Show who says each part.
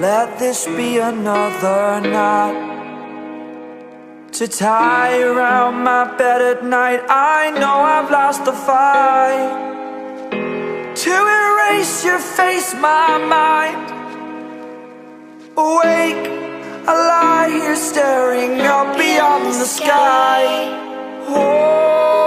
Speaker 1: Let this be another knot to tie around my bed at night. I know I've lost the fight to erase your face, my mind. Awake, I lie here staring up beyond the sky. Oh.